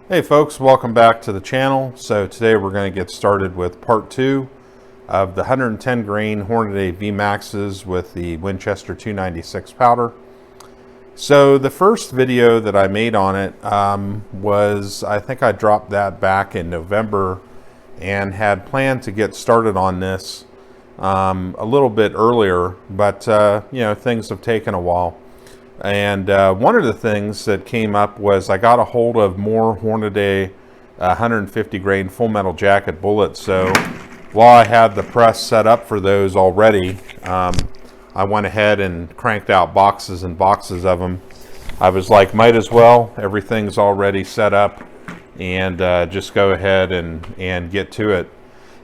Hey folks, welcome back to the channel. So today we're going to get started with part 2 of the 110 grain Hornady VMaxes with the Winchester 296 powder. So the first video that I made on it was, I think I dropped that back in November and had planned to get started on this a little bit earlier, but you know, things have taken a while. And one of the things that came up was I got a hold of more Hornady 150 grain full metal jacket bullets. So while I had the press set up for those already, I went ahead and cranked out boxes and boxes of them. I was like, might as well, everything's already set up, and just go ahead and get to it.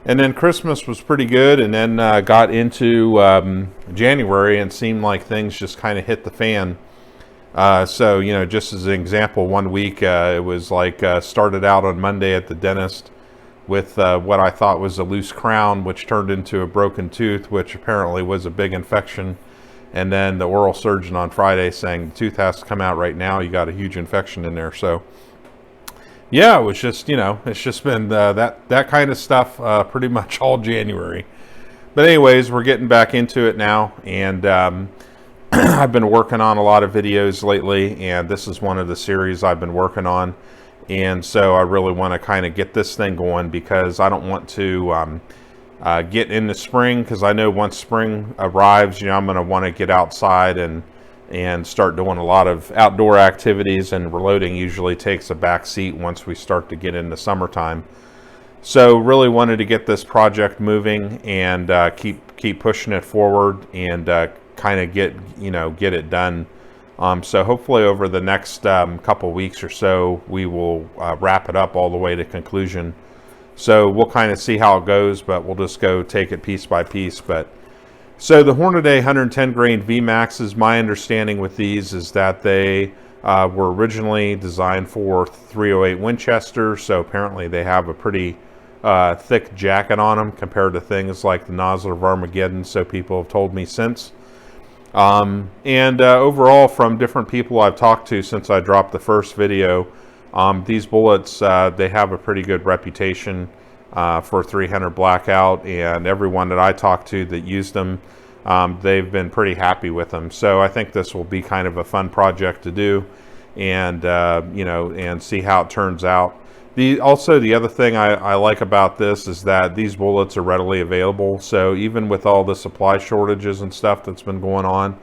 And then Christmas was pretty good, and then got into January and seemed like things just kind of hit the fan. So, you know, just as an example, one week it was like started out on Monday at the dentist with what I thought was a loose crown, which turned into a broken tooth, which apparently was a big infection. And then the oral surgeon on Friday saying the tooth has to come out right now. You got a huge infection in there. So, yeah, it was just, you know, it's just been that kind of stuff pretty much all January. But anyways, we're getting back into it now, and I've been working on a lot of videos lately, and this is one of the series I've been working on. And so I really want to kind of get this thing going, because I don't want to get into spring, because I know once spring arrives, you know, I'm going to want to get outside and start doing a lot of outdoor activities, and reloading usually takes a back seat once we start to get into summertime. So really wanted to get this project moving and keep pushing it forward, and kind of get it done. So hopefully over the next couple weeks or so, we will wrap it up all the way to conclusion. So we'll kind of see how it goes, but we'll just go take it piece by piece. But so the Hornady 110 grain VMaxes, my understanding with these is that they were originally designed for 308 Winchester. So apparently they have a pretty thick jacket on them compared to things like the Nozzler of Armageddon. So people have told me since. Overall, from different people I've talked to since I dropped the first video, these bullets, they have a pretty good reputation for 300 Blackout, and everyone that I talked to that used them, they've been pretty happy with them. So I think this will be kind of a fun project to do, and you know, and see how it turns out. Also, the other thing I like about this is that these bullets are readily available. So even with all the supply shortages and stuff that's been going on,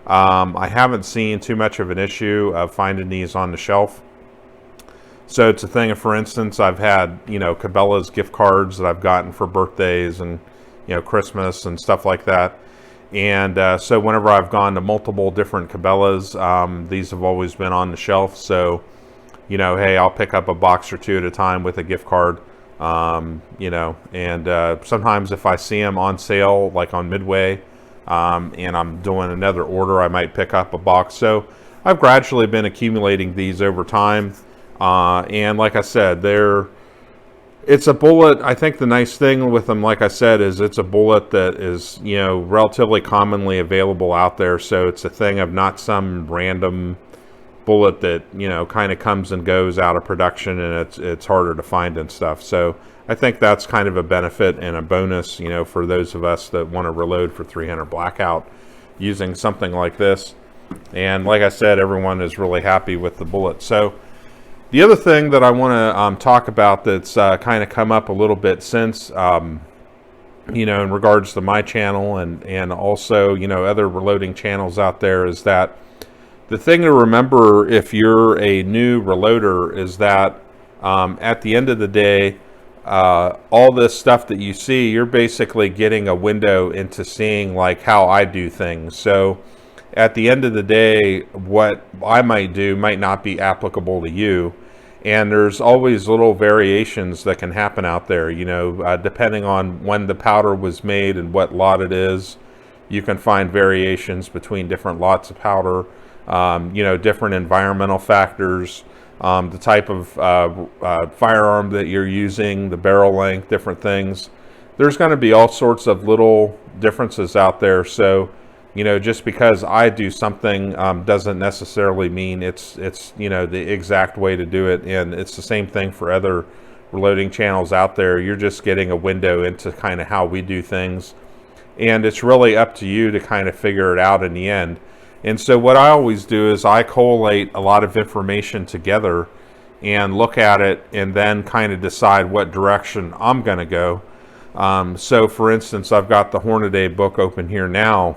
I haven't seen too much of an issue of finding these on the shelf. So it's a thing of, for instance, I've had, you know, Cabela's gift cards that I've gotten for birthdays and, you know, Christmas and stuff like that. And so whenever I've gone to multiple different Cabela's, these have always been on the shelf. So, you know, hey, I'll pick up a box or two at a time with a gift card, you know, and sometimes if I see them on sale, like on Midway, and I'm doing another order, I might pick up a box. So I've gradually been accumulating these over time. And like I said, it's a bullet. I think the nice thing with them, like I said, is it's a bullet that is, you know, relatively commonly available out there. So it's a thing of not some random bullet that, you know, kind of comes and goes out of production, and it's harder to find and stuff. So I think that's kind of a benefit and a bonus, you know, for those of us that want to reload for 300 Blackout using something like this. And like I said, everyone is really happy with the bullet. So the other thing that I want to talk about that's kind of come up a little bit since, you know, in regards to my channel and also, you know, other reloading channels out there, is that the thing to remember if you're a new reloader is that at the end of the day, all this stuff that you see, you're basically getting a window into seeing like how I do things. So at the end of the day, what I might do might not be applicable to you. And there's always little variations that can happen out there, you know, depending on when the powder was made and what lot it is. You can find variations between different lots of powder. You know, different environmental factors, the type of firearm that you're using, the barrel length, different things. There's going to be all sorts of little differences out there. So You know, just because I do something doesn't necessarily mean it's you know, the exact way to do it. And it's the same thing for other reloading channels out there. You're just getting a window into kind of how we do things, and it's really up to you to kind of figure it out in the end. And so what I always do is I collate a lot of information together and look at it, and then kind of decide what direction I'm going to go. So for instance, I've got the Hornady book open here now,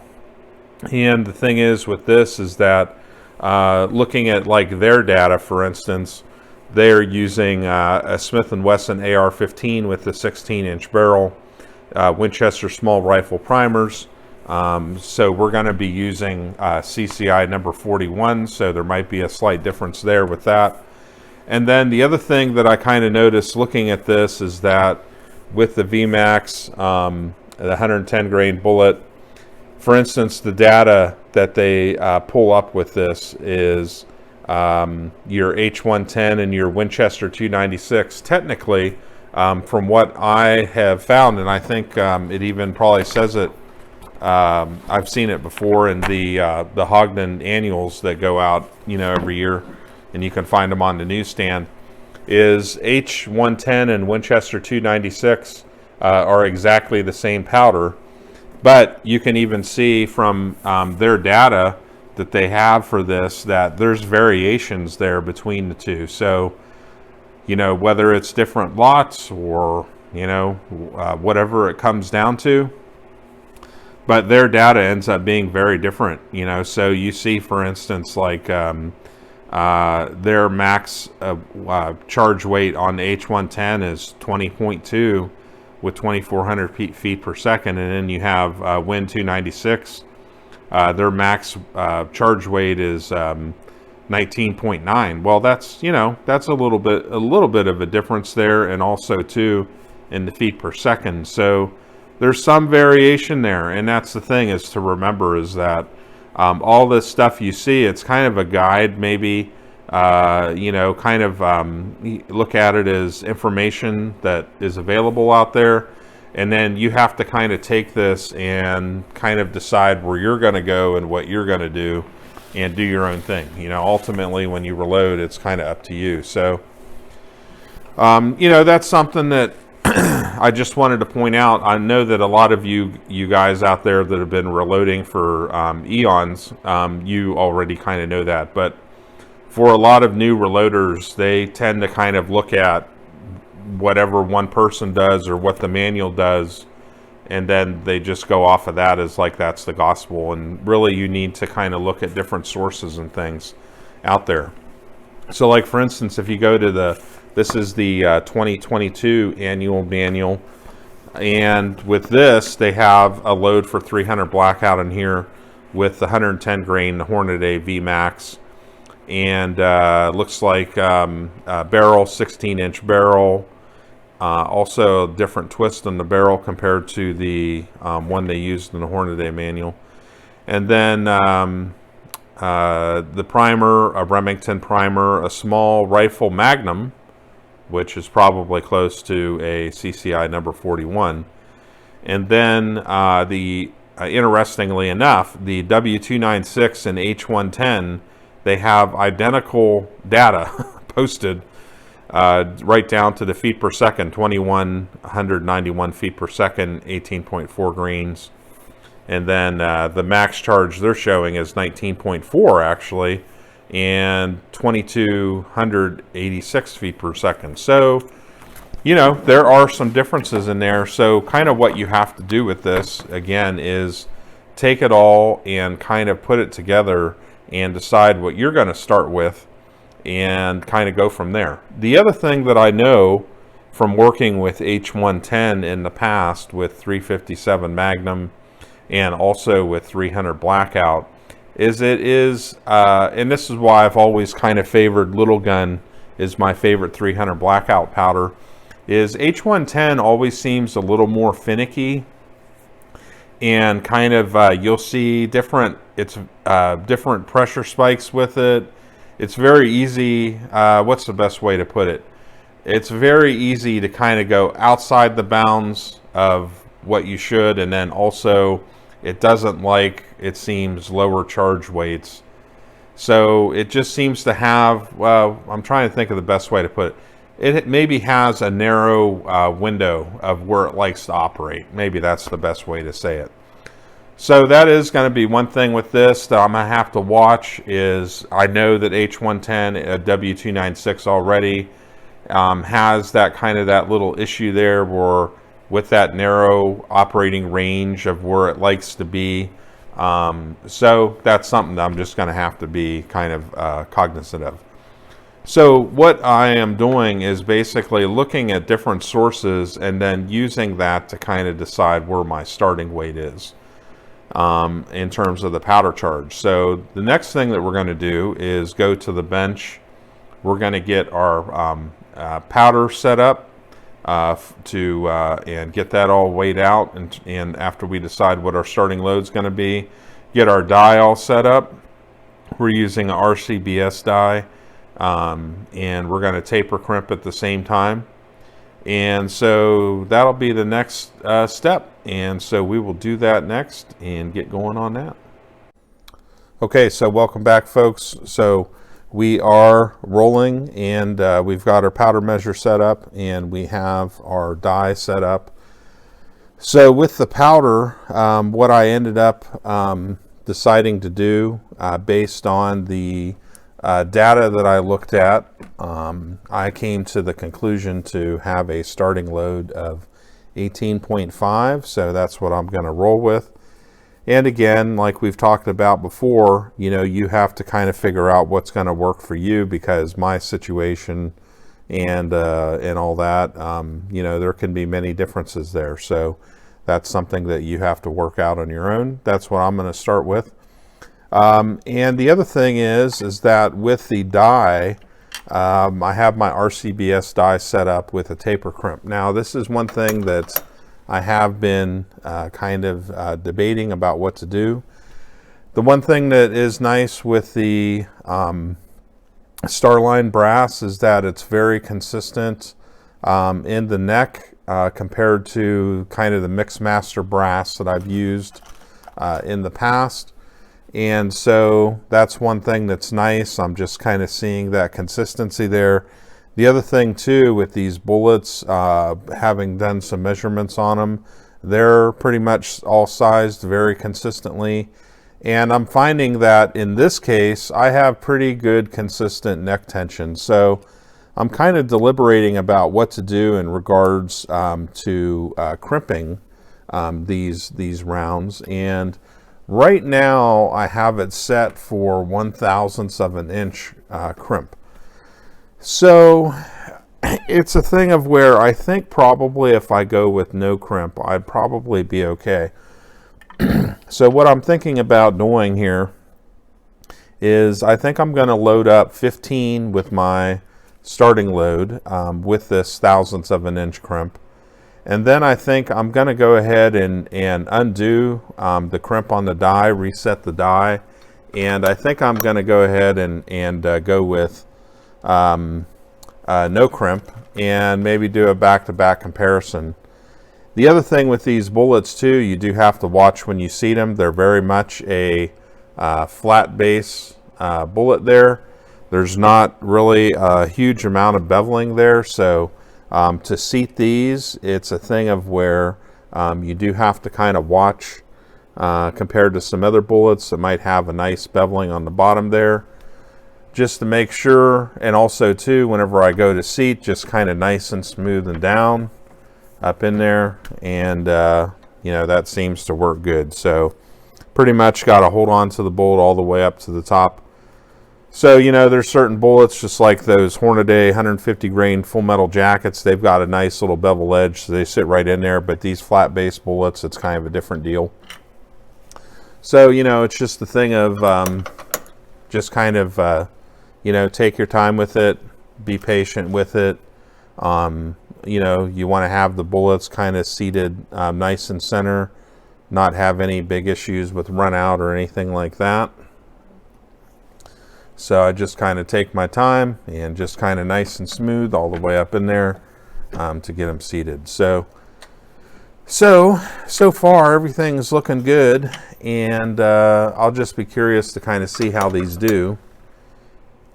and the thing is with this is that looking at like their data, for instance, they're using a Smith & Wesson AR-15 with the 16-inch barrel, Winchester small rifle primers. So we're going to be using CCI number 41, so there might be a slight difference there with that. And then the other thing that I kind of noticed looking at this is that with the VMax, the 110 grain bullet, for instance, the data that they pull up with this is your H110 and your Winchester 296. Technically, from what I have found, and I think it even probably says it, I've seen it before in the Hogden annuals that go out, you know, every year, and you can find them on the newsstand, is H110 and Winchester 296 are exactly the same powder. But you can even see from their data that they have for this that there's variations there between the two. So, you know, whether it's different lots or, you know, whatever it comes down to, but their data ends up being very different, you know. So you see, for instance, like their max charge weight on the H110 is 20.2 with 2,400 feet per second, and then you have Win 296. Their max charge weight is 19.9. Well, that's, you know, that's a little bit of a difference there, and also too in the feet per second. So there's some variation there, and that's the thing is to remember is that all this stuff you see, it's kind of a guide, maybe, you know, kind of look at it as information that is available out there, and then you have to kind of take this and kind of decide where you're going to go and what you're going to do and do your own thing. You know, ultimately when you reload, it's kind of up to you. So, you know, that's something that I just wanted to point out. I know that a lot of you guys out there that have been reloading for eons, you already kind of know that. But for a lot of new reloaders, they tend to kind of look at whatever one person does or what the manual does, and then they just go off of that as like that's the gospel. And really you need to kind of look at different sources and things out there. So like for instance, if you go to this is the 2022 annual manual, and with this they have a load for 300 Blackout in here with the 110 grain Hornady VMax, and looks like barrel, 16-inch barrel, also a different twist on the barrel compared to the one they used in the Hornady manual. And then the primer, a Remington primer, a small rifle Magnum, which is probably close to a CCI number 41. And then interestingly enough, the W296 and H110, they have identical data posted right down to the feet per second, 2,191 feet per second, 18.4 grains. And then the max charge they're showing is 19.4 actually, and 2,286 feet per second. So, you know, there are some differences in there. So kind of what you have to do with this, again, is take it all and kind of put it together and decide what you're going to start with and kind of go from there. The other thing that I know from working with H110 in the past with 357 Magnum and also with 300 Blackout is it is, and this is why I've always kind of favored Little Gun is my favorite 300 Blackout powder, is H110 always seems a little more finicky, and kind of you'll see different different pressure spikes with it. It's very easy, what's the best way to put it? It's very easy to kind of go outside the bounds of what you should, and then also it doesn't like, it seems, lower charge weights. So it just seems to have, well, I'm trying to think of the best way to put it. It maybe has a narrow window of where it likes to operate. Maybe that's the best way to say it. So that is going to be one thing with this that I'm going to have to watch. Is I know that H110 W296 already has that kind of that little issue there where with that narrow operating range of where it likes to be. So that's something that I'm just going to have to be kind of cognizant of. So what I am doing is basically looking at different sources and then using that to kind of decide where my starting weight is in terms of the powder charge. So the next thing that we're going to do is go to the bench. We're going to get our powder set up and get that all weighed out, and after we decide what our starting load is going to be, get our die all set up. We're using an RCBS die, and we're going to taper crimp at the same time, and so that'll be the next step, and so we will do that next and get going on that. Okay, so welcome back, folks. So we are rolling, and we've got our powder measure set up, and we have our die set up. So with the powder, what I ended up deciding to do based on the data that I looked at, I came to the conclusion to have a starting load of 18.5, so that's what I'm going to roll with. And again, like we've talked about before, you know, you have to kind of figure out what's going to work for you, because my situation and all that, you know, there can be many differences there. So that's something that you have to work out on your own. That's what I'm going to start with. And the other thing is that with the die, I have my RCBS die set up with a taper crimp. Now, this is one thing that I have been kind of debating about what to do. The one thing that is nice with the Starline brass is that it's very consistent in the neck compared to kind of the Mixmaster brass that I've used in the past. And so that's one thing that's nice. I'm just kind of seeing that consistency there. The other thing too with these bullets, having done some measurements on them, they're pretty much all sized very consistently. And I'm finding that in this case, I have pretty good consistent neck tension. So I'm kind of deliberating about what to do in regards to crimping these rounds. And right now I have it set for 1/1000th of an inch crimp. So it's a thing of where I think probably if I go with no crimp, I'd probably be okay. So what I'm thinking about doing here is I think I'm going to load up 15 with my starting load with this 1/1000th of an inch crimp. And then I think I'm going to go ahead and undo the crimp on the die, reset the die. And I think I'm going to go ahead and go with no crimp and maybe do a back-to-back comparison. The other thing with these bullets too, you do have to watch when you seat them. They're very much a flat base bullet there. There's not really a huge amount of beveling there, so to seat these, it's a thing of where you do have to kind of watch compared to some other bullets that might have a nice beveling on the bottom there, just to make sure. And also too, whenever I go to seat, just kind of nice and smooth and down up in there, and you know, that seems to work good. So pretty much got to hold on to the bullet all the way up to the top. So, you know, there's certain bullets, just like those Hornady 150 grain full metal jackets, they've got a nice little bevel edge, so they sit right in there. But these flat base bullets, it's kind of a different deal. So, you know, it's just the thing of just kind of you know, take your time with it, be patient with it. You know, you want to have the bullets kind of seated nice and center, not have any big issues with run out or anything like that. So I just kind of take my time and just kind of nice and smooth all the way up in there to get them seated. So So far everything's looking good, and I'll just be curious to kind of see how these do.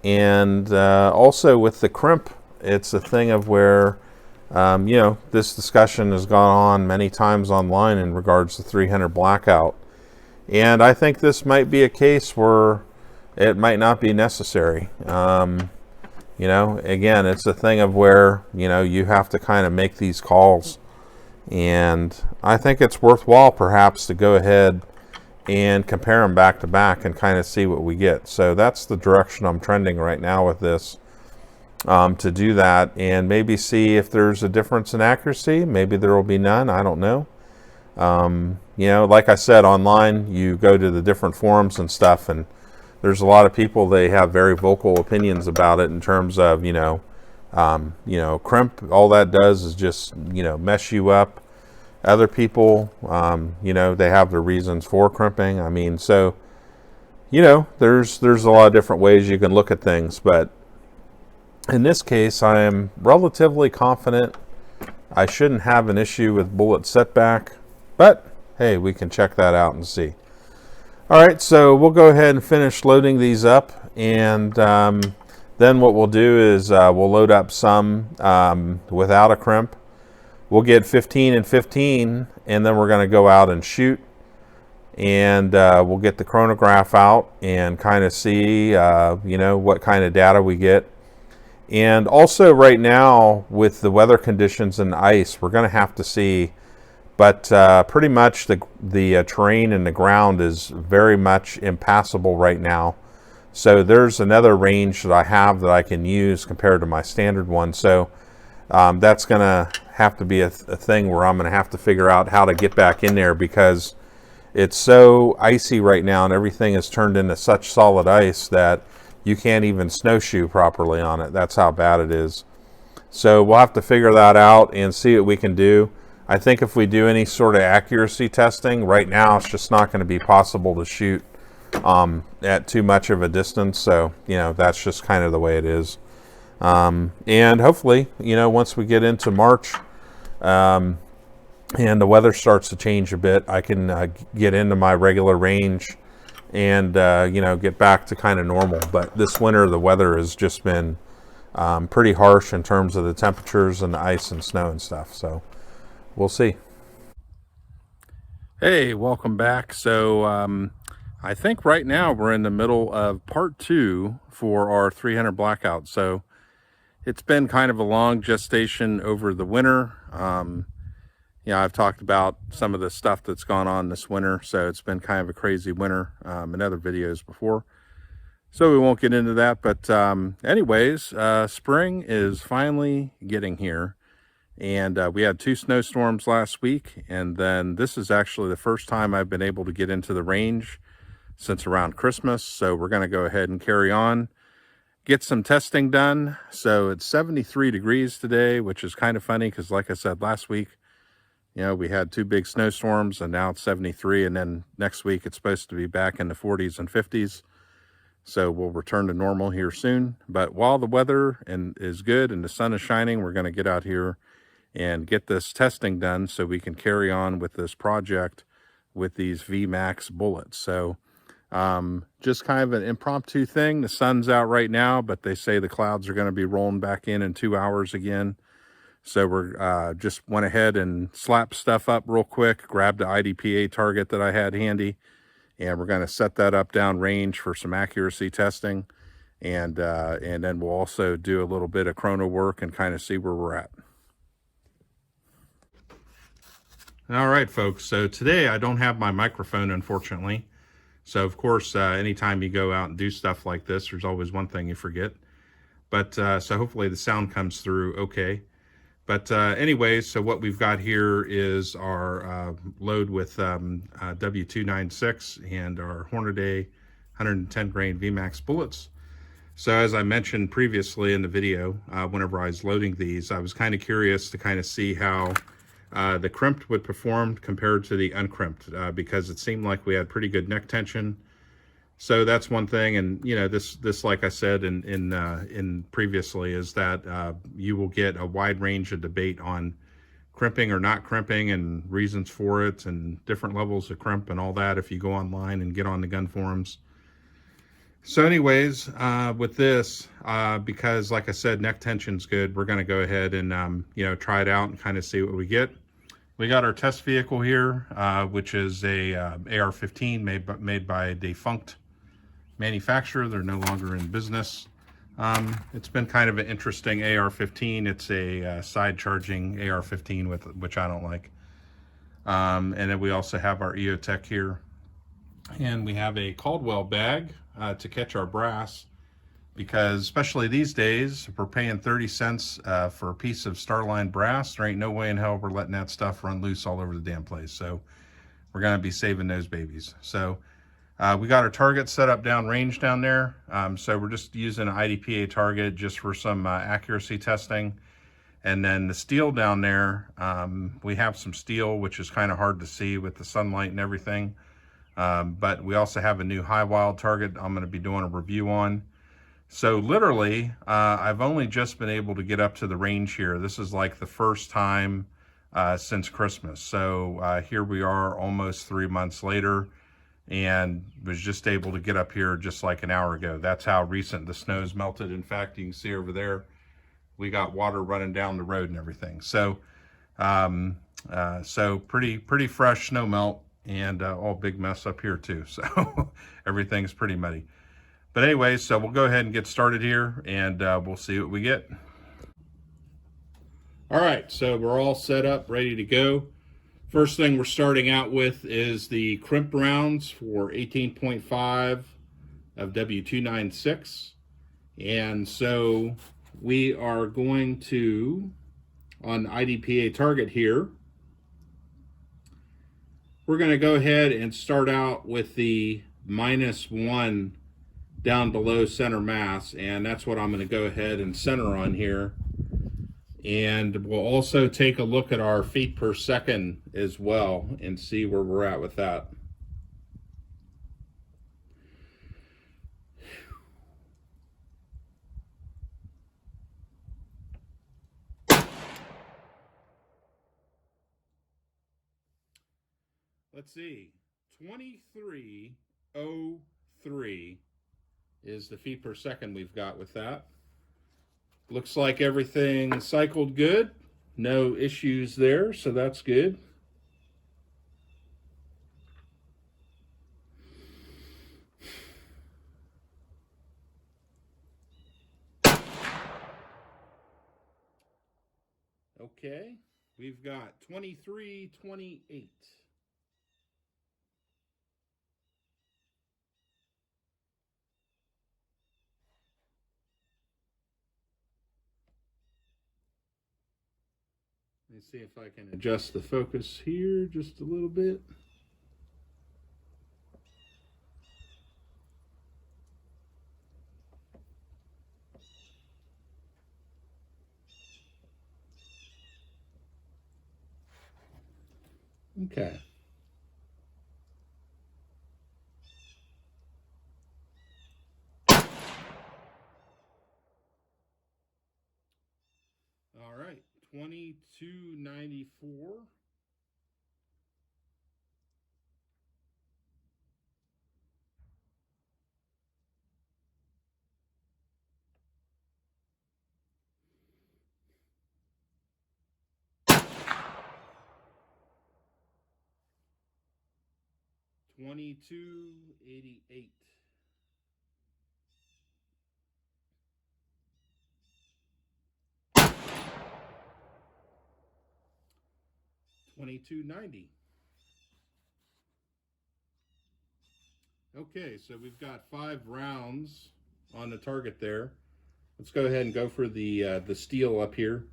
And also with the crimp, it's a thing of where, this discussion has gone on many times online in regards to 300 Blackout. And I think this might be a case where it might not be necessary. Again, it's a thing of where, you have to kind of make these calls. And I think it's worthwhile perhaps to go ahead and compare them back to back and kind of see what we get. So that's the direction I'm trending right now with this, to do that and maybe see if there's a difference in accuracy. Maybe there will be none. I don't know. Like I said, online, you go to the different forums and stuff, and there's a lot of people, they have very vocal opinions about it in terms of, crimp. All that does is just, mess you up. Other people, they have their reasons for crimping. I mean, so, there's a lot of different ways you can look at things, but in this case, I am relatively confident I shouldn't have an issue with bullet setback, but hey, we can check that out and see. All right, so we'll go ahead and finish loading these up, and then what we'll do is we'll load up some without a crimp. We'll get 15 and 15, and then we're going to go out and shoot, and we'll get the chronograph out and kind of see, what kind of data we get. And also right now with the weather conditions and ice, we're going to have to see, but pretty much the terrain and the ground is very much impassable right now. So there's another range that I have that I can use compared to my standard one. So that's going to have to be a thing where I'm going to have to figure out how to get back in there, because it's so icy right now and everything is turned into such solid ice that you can't even snowshoe properly on it. That's how bad it is. So we'll have to figure that out and see what we can do. I think if we do any sort of accuracy testing, right now it's just not going to be possible to shoot at too much of a distance. So, that's just kind of the way it is. And hopefully, once we get into March, and the weather starts to change a bit, I can get into my regular range and get back to kind of normal. But this winter the weather has just been pretty harsh in terms of the temperatures and the ice and snow and stuff, so we'll see. Hey, welcome back. So I think right now we're in the middle of part 2 for our 300 Blackout. So it's been kind of a long gestation over the winter. I've talked about some of the stuff that's gone on this winter, so it's been kind of a crazy winter in other videos before. So we won't get into that, but anyways, spring is finally getting here. And we had 2 snowstorms last week, and then this is actually the first time I've been able to get into the range since around Christmas. So we're going to go ahead and carry on, get some testing done. So it's 73 degrees today, which is kind of funny because like I said last week, we had 2 big snowstorms and now it's 73. And then next week it's supposed to be back in the 40s and 50s. So we'll return to normal here soon. But while the weather is good and the sun is shining, we're going to get out here and get this testing done so we can carry on with this project with these VMax bullets. So just kind of an impromptu thing. The sun's out right now, but they say the clouds are going to be rolling back in 2 hours again. So we're just went ahead and slapped stuff up real quick, grabbed the IDPA target that I had handy, and we're going to set that up down range for some accuracy testing. And then we'll also do a little bit of chrono work and kind of see where we're at. All right, folks. So today I don't have my microphone, unfortunately. So of course, anytime you go out and do stuff like this, there's always one thing you forget. But so hopefully the sound comes through okay. But anyways, so what we've got here is our load with W296 and our Hornady 110 grain VMax bullets. So as I mentioned previously in the video, whenever I was loading these, I was kind of curious to kind of see how the crimped would perform compared to the uncrimped, because it seemed like we had pretty good neck tension. So that's one thing. And this like I said in previously, is that you will get a wide range of debate on crimping or not crimping and reasons for it and different levels of crimp and all that if you go online and get on the gun forums. So anyways, with this, because like I said, neck tension's good, we're going to go ahead and, you know, try it out and kind of see what we get. We got our test vehicle here, which is a AR-15 made by a defunct manufacturer. They're no longer in business. It's been kind of an interesting AR-15. It's a side charging AR-15 which I don't like. And then we also have our EOTech here. And we have a Caldwell bag to catch our brass, because especially these days, if we're paying 30 cents for a piece of Starline brass, there ain't no way in hell we're letting that stuff run loose all over the damn place. So we're going to be saving those babies. So we got our target set up downrange down there. So we're just using an IDPA target just for some accuracy testing. And then the steel down there, we have some steel, which is kind of hard to see with the sunlight and everything. But we also have a new high wild target I'm going to be doing a review on. So literally, I've only just been able to get up to the range here. This is like the first time since Christmas. So here we are almost 3 months later, and was just able to get up here just like an hour ago. That's how recent the snow's melted. In fact, you can see over there, we got water running down the road and everything. So, so pretty fresh snow melt, and all big mess up here too. So everything's pretty muddy. But anyway, so we'll go ahead and get started here, and we'll see what we get. All right, so we're all set up, ready to go. First thing we're starting out with is the crimp rounds for 18.5 of W296. And so we are going to, on the IDPA target here, we're going to go ahead and start out with the -1 down below center mass, and that's what I'm going to go ahead and center on here. And we'll also take a look at our feet per second as well and see where we're at with that. Let's see, 2303 is the feet per second we've got with that. Looks like everything cycled good. No issues there, so that's good. Okay, we've got 2328. Let me see if I can adjust the focus here just a little bit. Okay. All right, 2294. $22.88. $22.90. Okay, so we've got 5 rounds on the target there. Let's go ahead and go for the steel up here.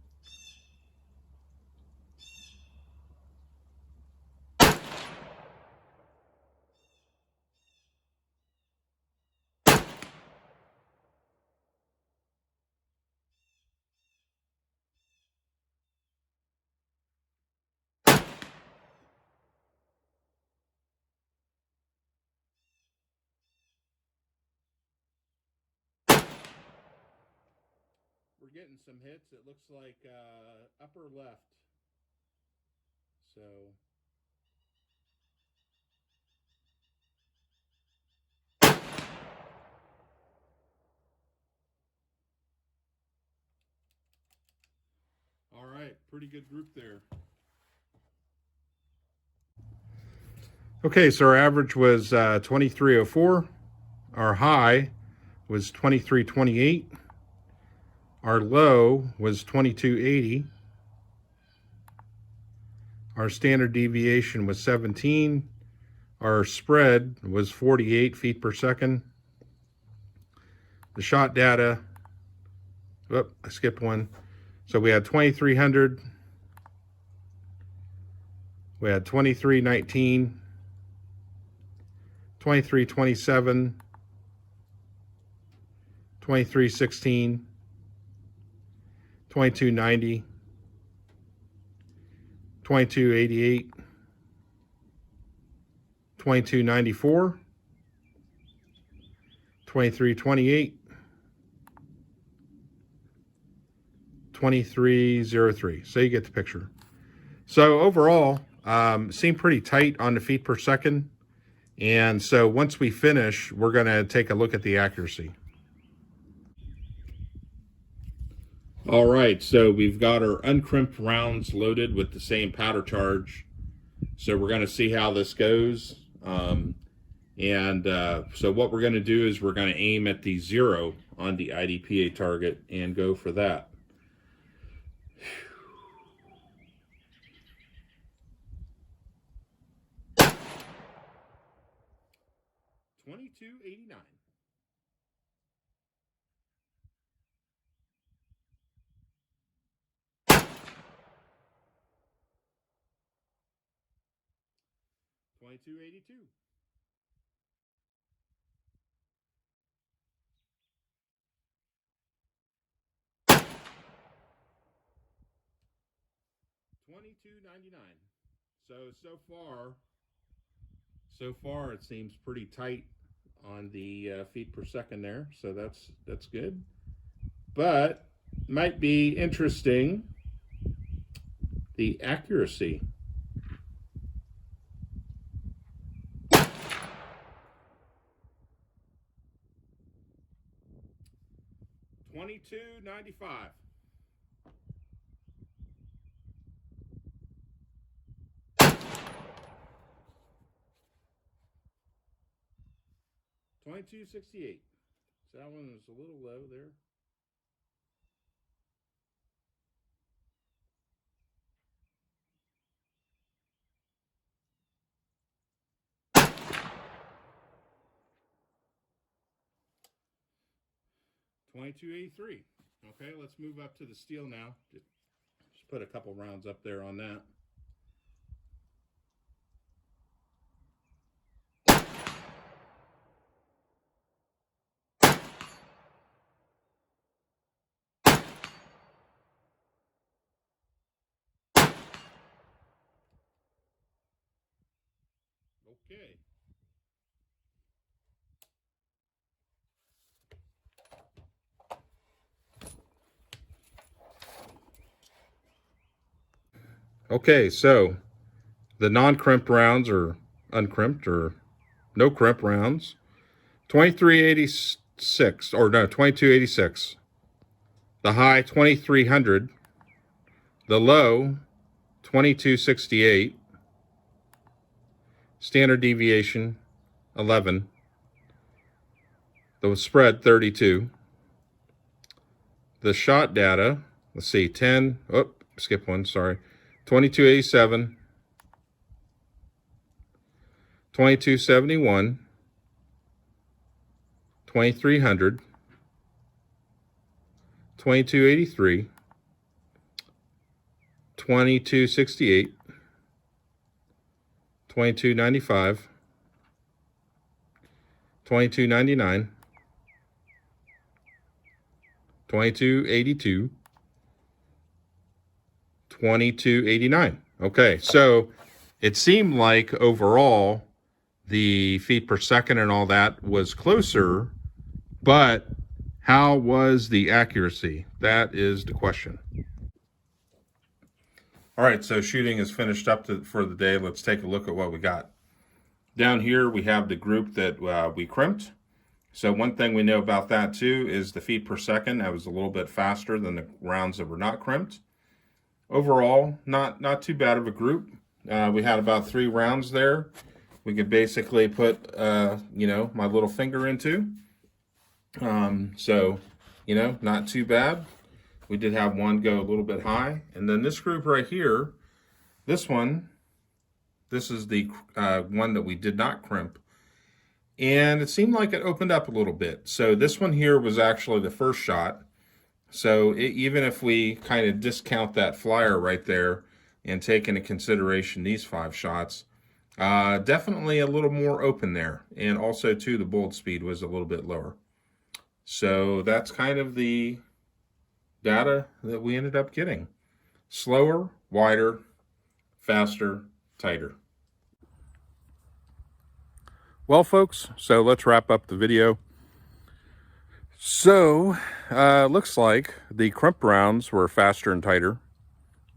We're getting some hits. It looks like upper left. So all right, pretty good group there. Okay, so our average was 2304. Our high was 2328. Our low was 2280. Our standard deviation was 17. Our spread was 48 feet per second. The shot data, oh, I skipped one. So we had 2300. We had 2319, 2327, 2316, 2290, 2288, 2294, 2328, 2303. So you get the picture. So overall, seemed pretty tight on the feet per second. And so once we finish, we're going to take a look at the accuracy. All right, so we've got our uncrimped rounds loaded with the same powder charge. So we're going to see how this goes. So what we're going to do is we're going to aim at the 0 on the IDPA target and go for that. 2289. $22.82. $22.99. So far it seems pretty tight on the feet per second there, so that's good. But might be interesting, the accuracy. $22.95. $22.68. So that one was a little low there. $22.83. Okay, let's move up to the steel now. Just put a couple rounds up there on that. Okay. Okay, so the non-crimp rounds or uncrimped or no crimp rounds, 2386 or no, 2286. The high 2300, the low 2268, standard deviation 11, the spread 32, the shot data, let's see, 10, oh, skip one, sorry, 2287, 2271, 2300, 2283, 2268, 2295, 2299, 2282, 2289. Okay, so it seemed like overall the feet per second and all that was closer, but how was the accuracy? That is the question. All right, so shooting is finished up for the day. Let's take a look at what we got. Down here we have the group that we crimped. So one thing we know about that too is the feet per second. That was a little bit faster than the rounds that were not crimped. Overall, not too bad of a group. We had about 3 rounds there. We could basically put, my little finger into. So, not too bad. We did have one go a little bit high. And then this group right here, this is the one that we did not crimp. And it seemed like it opened up a little bit. So this one here was actually the first shot. So even if we kind of discount that flyer right there and take into consideration these 5 shots, definitely a little more open there. And also too, the bullet speed was a little bit lower. So that's kind of the data that we ended up getting. Slower, wider, faster, tighter. Well, folks, so let's wrap up the video. So, looks like the crimp rounds were faster and tighter.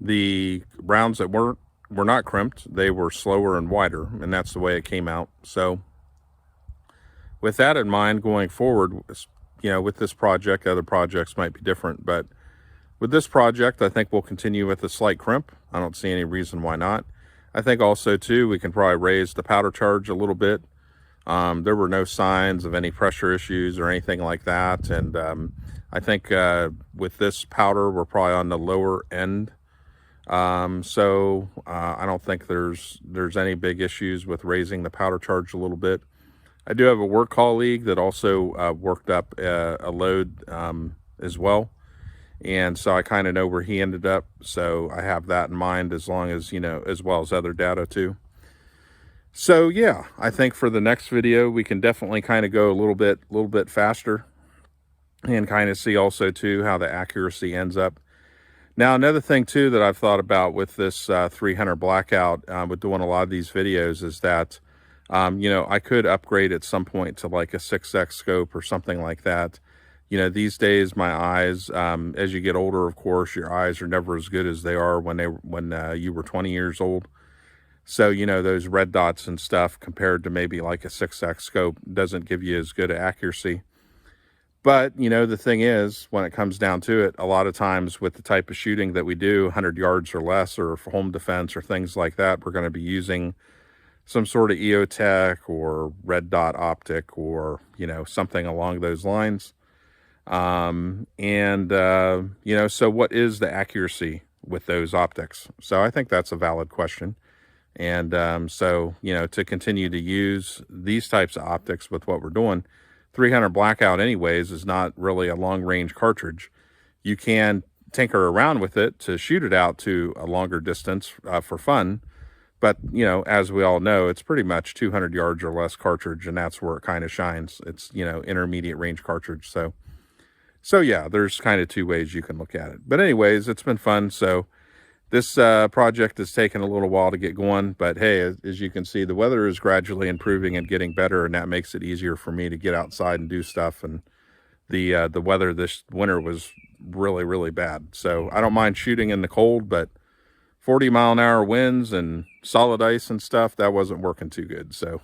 The rounds that were not crimped, they were slower and wider, and that's the way it came out. So, with that in mind, going forward, with this project, other projects might be different, but with this project, I think we'll continue with a slight crimp. I don't see any reason why not. I think also, too, we can probably raise the powder charge a little bit. There were no signs of any pressure issues or anything like that. And I think with this powder, we're probably on the lower end. So I don't think there's any big issues with raising the powder charge a little bit. I do have a work colleague that also worked up a load as well. And so I kind of know where he ended up. So I have that in mind as long as, as well as other data too. So yeah, I think for the next video, we can definitely kind of go a little bit faster and kind of see also too how the accuracy ends up. Now, another thing too that I've thought about with this 300 Blackout with doing a lot of these videos is that, I could upgrade at some point to like a 6x scope or something like that. These days my eyes, as you get older, of course, your eyes are never as good as they are when you were 20 years old. So, those red dots and stuff compared to maybe like a 6x scope doesn't give you as good accuracy. But, the thing is, when it comes down to it, a lot of times with the type of shooting that we do, 100 yards or less, or for home defense or things like that, we're going to be using some sort of EOTech or red dot optic or, something along those lines. So what is the accuracy with those optics? So I think that's a valid question. And to continue to use these types of optics with what we're doing, 300 Blackout anyways is not really a long-range cartridge. You can tinker around with it to shoot it out to a longer distance for fun. But, as we all know, it's pretty much 200 yards or less cartridge, and that's where it kind of shines. It's, intermediate range cartridge. So yeah, there's kind of 2 ways you can look at it. But anyways, it's been fun. So this project has taken a little while to get going, but hey, as you can see, the weather is gradually improving and getting better, and that makes it easier for me to get outside and do stuff. And the weather this winter was really, really bad. So I don't mind shooting in the cold, but 40-mile-an-hour winds and solid ice and stuff, that wasn't working too good. So,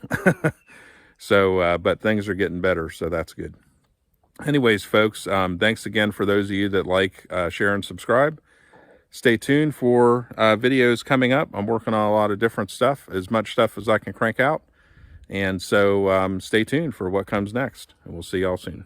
but things are getting better, so that's good. Anyways, folks, thanks again for those of you that like, share, and subscribe. Stay tuned for videos coming up. I'm working on a lot of different stuff, as much stuff as I can crank out. And so stay tuned for what comes next. And we'll see y'all soon.